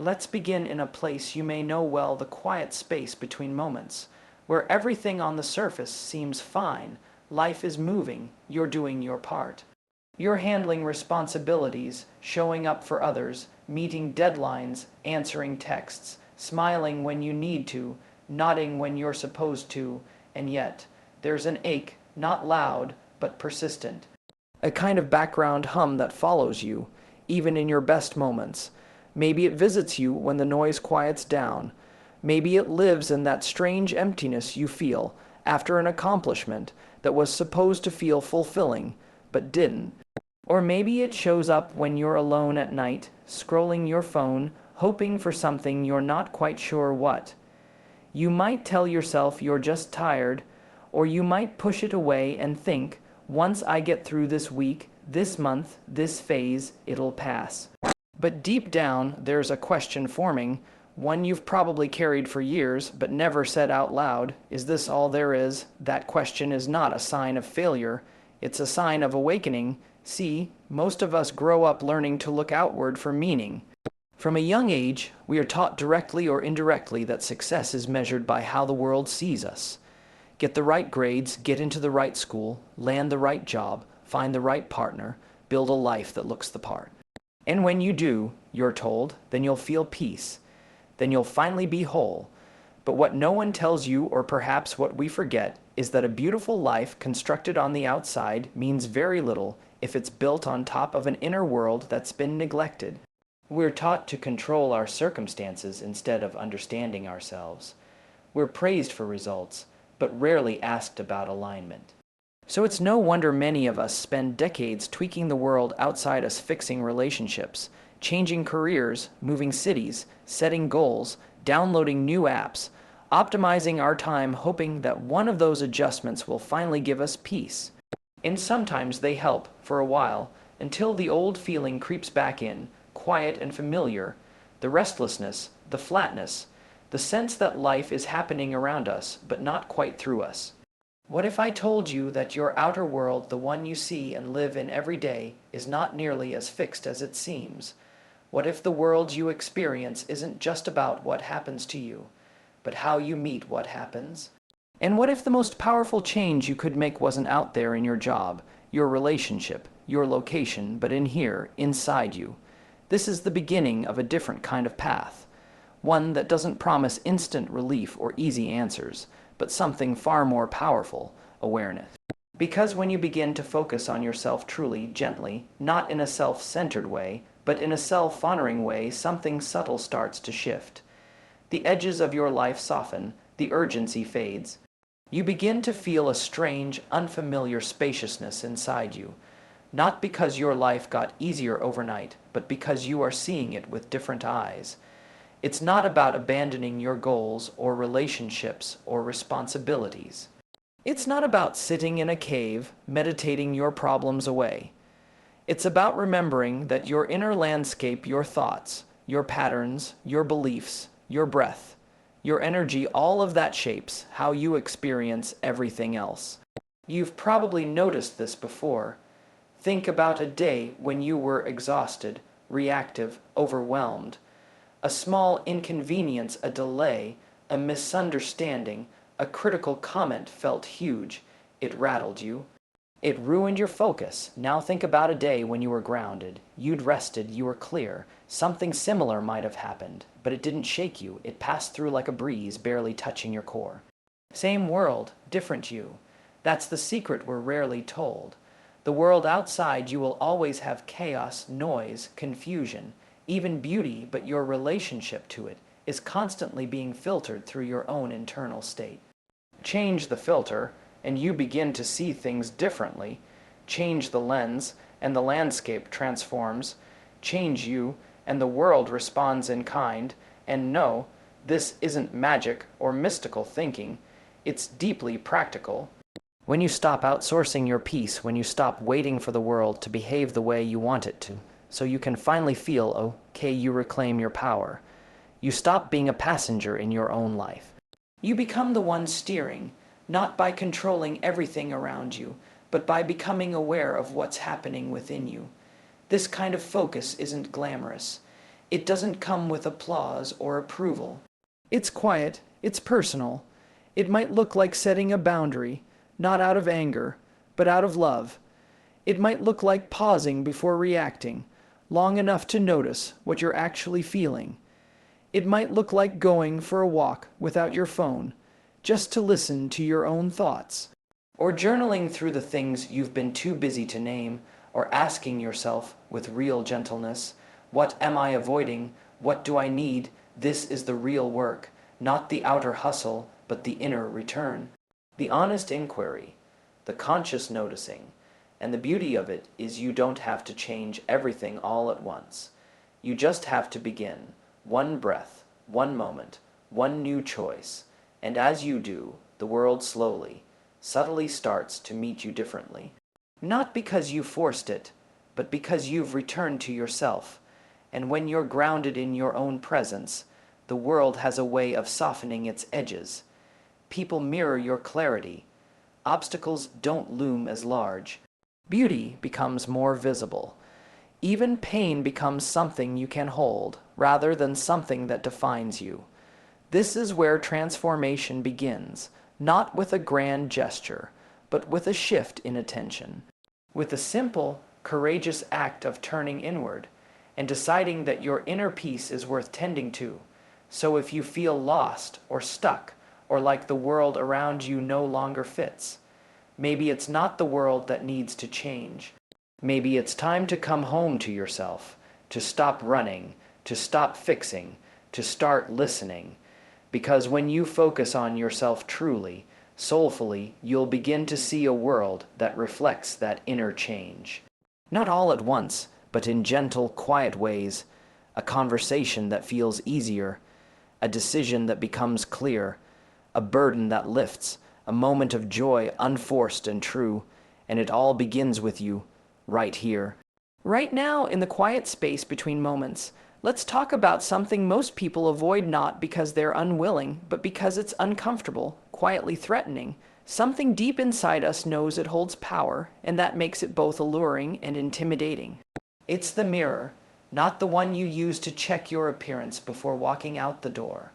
Let's begin in a place you may know well, the quiet space between moments, where everything on the surface seems fine, life is moving, you're doing your part. You're handling responsibilities, showing up for others, meeting deadlines, answering texts, smiling when you need to, nodding when you're supposed to, and yet there's an ache, not loud, but persistent. A kind of background hum that follows you, even in your best moments. Maybe it visits you when the noise quiets down. Maybe it lives in that strange emptiness you feel after an accomplishment that was supposed to feel fulfilling, but didn't. Or maybe it shows up when you're alone at night, scrolling your phone, hoping for something you're not quite sure what. You might tell yourself you're just tired, or you might push it away and think, once I get through this week, this month, this phase, it'll pass. But deep down, there's a question forming, one you've probably carried for years, but never said out loud. Is this all there is? That question is not a sign of failure. It's a sign of awakening. See, most of us grow up learning to look outward for meaning. From a young age, we are taught directly or indirectly that success is measured by how the world sees us. Get the right grades, get into the right school, land the right job, find the right partner, build a life that looks the part. And when you do, you're told, then you'll feel peace. Then you'll finally be whole. But what no one tells you, or perhaps what we forget, is that a beautiful life constructed on the outside means very little if it's built on top of an inner world that's been neglected. We're taught to control our circumstances instead of understanding ourselves. We're praised for results, but rarely asked about alignment. So it's no wonder many of us spend decades tweaking the world outside us, fixing relationships, changing careers, moving cities, setting goals, downloading new apps, optimizing our time, hoping that one of those adjustments will finally give us peace. And sometimes they help for a while, until the old feeling creeps back in, quiet and familiar, the restlessness, the flatness, the sense that life is happening around us, but not quite through us. What if I told you that your outer world, the one you see and live in every day, is not nearly as fixed as it seems? What if the world you experience isn't just about what happens to you, but how you meet what happens? And what if the most powerful change you could make wasn't out there in your job, your relationship, your location, but in here, inside you? This is the beginning of a different kind of path, one that doesn't promise instant relief or easy answers, but something far more powerful, awareness. Because when you begin to focus on yourself truly, gently, not in a self-centered way, but in a self-honoring way, something subtle starts to shift. The edges of your life soften, the urgency fades. You begin to feel a strange, unfamiliar spaciousness inside you, not because your life got easier overnight, but because you are seeing it with different eyes. It's not about abandoning your goals or relationships or responsibilities. It's not about sitting in a cave, meditating your problems away. It's about remembering that your inner landscape, your thoughts, your patterns, your beliefs, your breath, your energy, all of that shapes how you experience everything else. You've probably noticed this before. Think about a day when you were exhausted, reactive, overwhelmed. A small inconvenience, a delay, a misunderstanding, a critical comment felt huge. It rattled you. It ruined your focus. Now think about a day when you were grounded. You'd rested, you were clear. Something similar might have happened, but it didn't shake you. It passed through like a breeze, barely touching your core. Same world, different you. That's the secret we're rarely told. The world outside you will always have chaos, noise, confusion, even beauty, but your relationship to it is constantly being filtered through your own internal state. Change the filter, and you begin to see things differently. Change the lens, and the landscape transforms. Change you, and the world responds in kind. And no, this isn't magic or mystical thinking. It's deeply practical. When you stop outsourcing your peace, when you stop waiting for the world to behave the way you want it to, so you can finally feel, okay, you reclaim your power. You stop being a passenger in your own life. You become the one steering, not by controlling everything around you, but by becoming aware of what's happening within you. This kind of focus isn't glamorous. It doesn't come with applause or approval. It's quiet, it's personal. It might look like setting a boundary, not out of anger, but out of love. It might look like pausing before reacting, long enough to notice what you're actually feeling. It might look like going for a walk without your phone, just to listen to your own thoughts. Or journaling through the things you've been too busy to name, or asking yourself with real gentleness, what am I avoiding? What do I need? This is the real work, not the outer hustle, but the inner return. The honest inquiry, the conscious noticing, and the beauty of it is you don't have to change everything all at once. You just have to begin, one breath, one moment, one new choice, and as you do, the world slowly, subtly starts to meet you differently. Not because you forced it, but because you've returned to yourself. And when you're grounded in your own presence, the world has a way of softening its edges. People mirror your clarity. Obstacles don't loom as large. Beauty becomes more visible. Even pain becomes something you can hold, rather than something that defines you. This is where transformation begins, not with a grand gesture, but with a shift in attention. With a simple, courageous act of turning inward and deciding that your inner peace is worth tending to. So if you feel lost or stuck or like the world around you no longer fits, maybe it's not the world that needs to change. Maybe it's time to come home to yourself, to stop running, to stop fixing, to start listening. Because when you focus on yourself truly, soulfully, you'll begin to see a world that reflects that inner change. Not all at once, but in gentle, quiet ways. A conversation that feels easier, a decision that becomes clear, a burden that lifts, a moment of joy unforced and true, and it all begins with you, right here. Right now, in the quiet space between moments, let's talk about something most people avoid not because they're unwilling, but because it's uncomfortable, quietly threatening. Something deep inside us knows it holds power, and that makes it both alluring and intimidating. It's the mirror, not the one you use to check your appearance before walking out the door.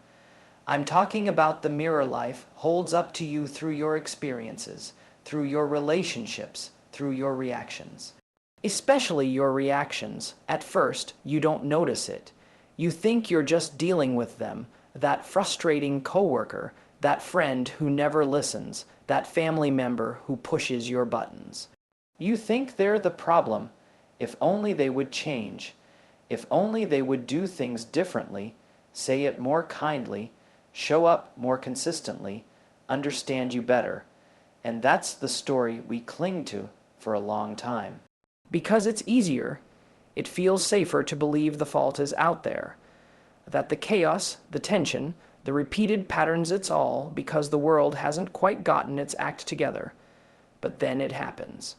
I'm talking about the mirror life holds up to you through your experiences, through your relationships, through your reactions. Especially your reactions. At first, you don't notice it. You think you're just dealing with them, that frustrating coworker, that friend who never listens, that family member who pushes your buttons. You think they're the problem. If only they would change. If only they would do things differently, say it more kindly, show up more consistently, understand you better. And that's the story we cling to for a long time. Because it's easier, it feels safer to believe the fault is out there, that the chaos, the tension, the repeated patterns, it's all because the world hasn't quite gotten its act together. But then it happens.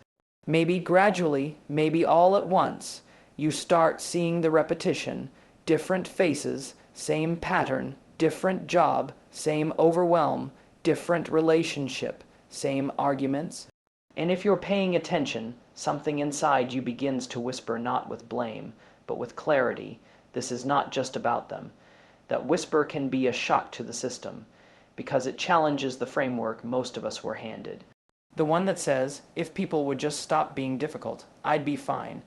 Maybe gradually, maybe all at once, you start seeing the repetition, different faces, same pattern, different job, same overwhelm, different relationship, same arguments. And if you're paying attention, something inside you begins to whisper not with blame, but with clarity. This is not just about them. That whisper can be a shock to the system, because it challenges the framework most of us were handed. The one that says, if people would just stop being difficult, I'd be fine.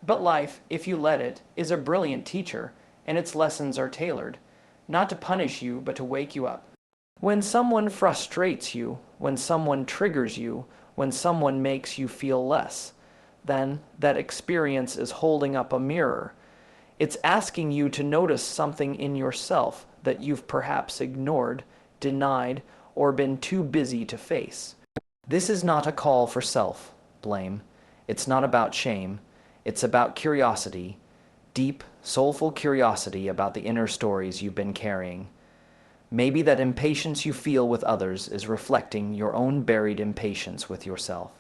But life, if you let it, is a brilliant teacher, and its lessons are tailored, not to punish you, but to wake you up. When someone frustrates you, when someone triggers you, when someone makes you feel less, then that experience is holding up a mirror. It's asking you to notice something in yourself that you've perhaps ignored, denied, or been too busy to face. This is not a call for self-blame. It's not about shame. It's about curiosity, deep, soulful curiosity about the inner stories you've been carrying. Maybe that impatience you feel with others is reflecting your own buried impatience with yourself.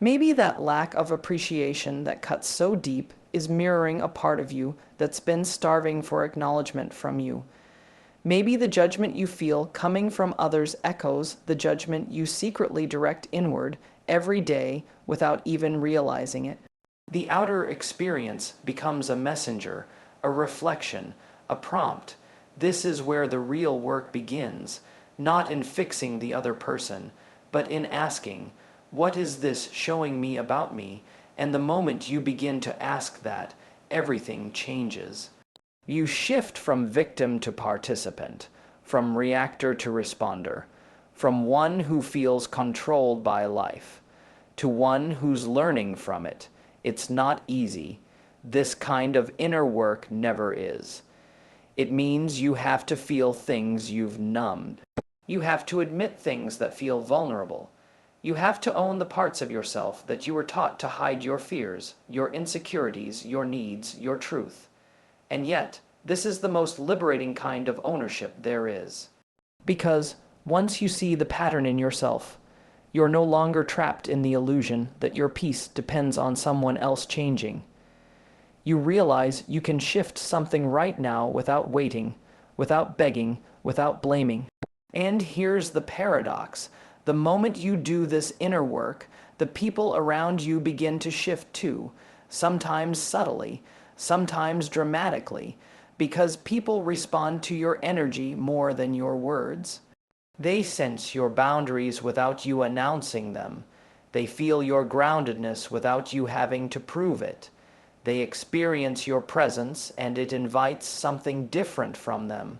Maybe that lack of appreciation that cuts so deep is mirroring a part of you that's been starving for acknowledgement from you. Maybe the judgment you feel coming from others echoes the judgment you secretly direct inward every day without even realizing it. The outer experience becomes a messenger, a reflection, a prompt. This is where the real work begins, not in fixing the other person, but in asking, what is this showing me about me? And the moment you begin to ask that, everything changes. You shift from victim to participant, from reactor to responder, from one who feels controlled by life to one who's learning from it. It's not easy. This kind of inner work never is. It means you have to feel things you've numbed. You have to admit things that feel vulnerable. You have to own the parts of yourself that you were taught to hide: your fears, your insecurities, your needs, your truth. And yet, this is the most liberating kind of ownership there is. Because once you see the pattern in yourself, you're no longer trapped in the illusion that your peace depends on someone else changing. You realize you can shift something right now without waiting, without begging, without blaming. And here's the paradox. The moment you do this inner work, the people around you begin to shift too, sometimes subtly, sometimes dramatically, because people respond to your energy more than your words. They sense your boundaries without you announcing them. They feel your groundedness without you having to prove it. They experience your presence and it invites something different from them.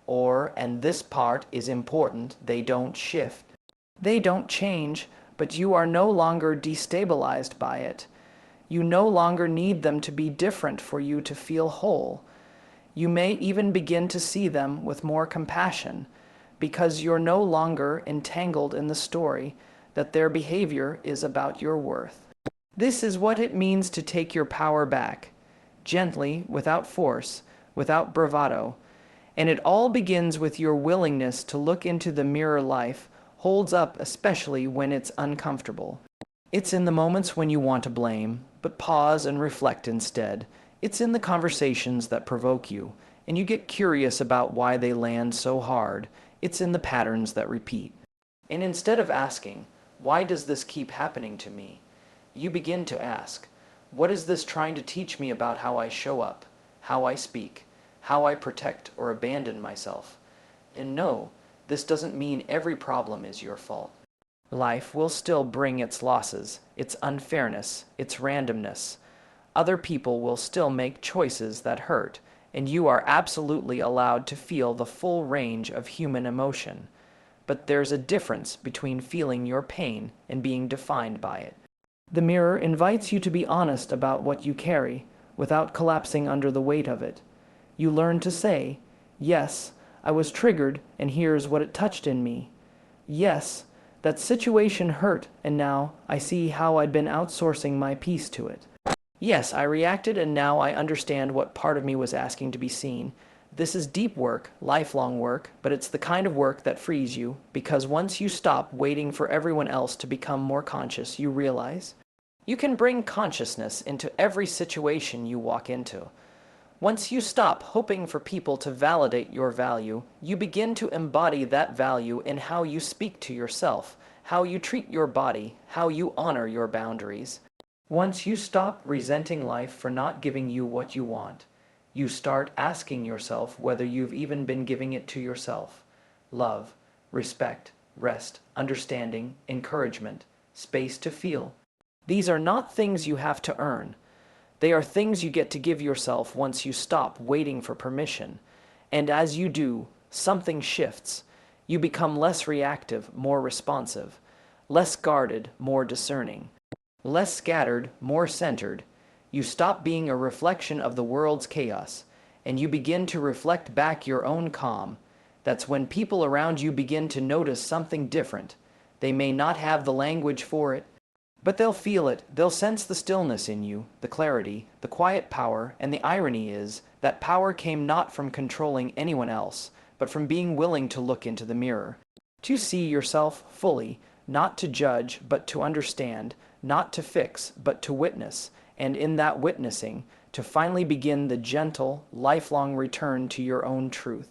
Or, and this part is important, they don't shift. They don't change, but you are no longer destabilized by it. You no longer need them to be different for you to feel whole. You may even begin to see them with more compassion, because you're no longer entangled in the story that their behavior is about your worth. This is what it means to take your power back, gently, without force, without bravado. And it all begins with your willingness to look into the mirror life holds up, especially when it's uncomfortable. It's in the moments when you want to blame, but pause and reflect instead. It's in the conversations that provoke you, and you get curious about why they land so hard. It's in the patterns that repeat. And instead of asking, why does this keep happening to me? You begin to ask, what is this trying to teach me about how I show up, how I speak, how I protect or abandon myself? And no, this doesn't mean every problem is your fault. Life will still bring its losses, its unfairness, its randomness. Other people will still make choices that hurt, and you are absolutely allowed to feel the full range of human emotion. But there's a difference between feeling your pain and being defined by it. The mirror invites you to be honest about what you carry, without collapsing under the weight of it. You learn to say, yes, I was triggered, and here's what it touched in me. Yes, that situation hurt, and now I see how I'd been outsourcing my peace to it. Yes, I reacted, and now I understand what part of me was asking to be seen. This is deep work, lifelong work, but it's the kind of work that frees you, because once you stop waiting for everyone else to become more conscious, you realize you can bring consciousness into every situation you walk into. Once you stop hoping for people to validate your value, you begin to embody that value in how you speak to yourself, how you treat your body, how you honor your boundaries. Once you stop resenting life for not giving you what you want, you start asking yourself whether you've even been giving it to yourself. Love, respect, rest, understanding, encouragement, space to feel. These are not things you have to earn. They are things you get to give yourself once you stop waiting for permission. And as you do, something shifts. You become less reactive, more responsive, less guarded, more discerning, less scattered, more centered. You stop being a reflection of the world's chaos, and you begin to reflect back your own calm. That's when people around you begin to notice something different. They may not have the language for it, but they'll feel it. They'll sense the stillness in you, the clarity, the quiet power, and the irony is that power came not from controlling anyone else, but from being willing to look into the mirror, to see yourself fully, not to judge, but to understand, not to fix, but to witness, and in that witnessing, to finally begin the gentle, lifelong return to your own truth.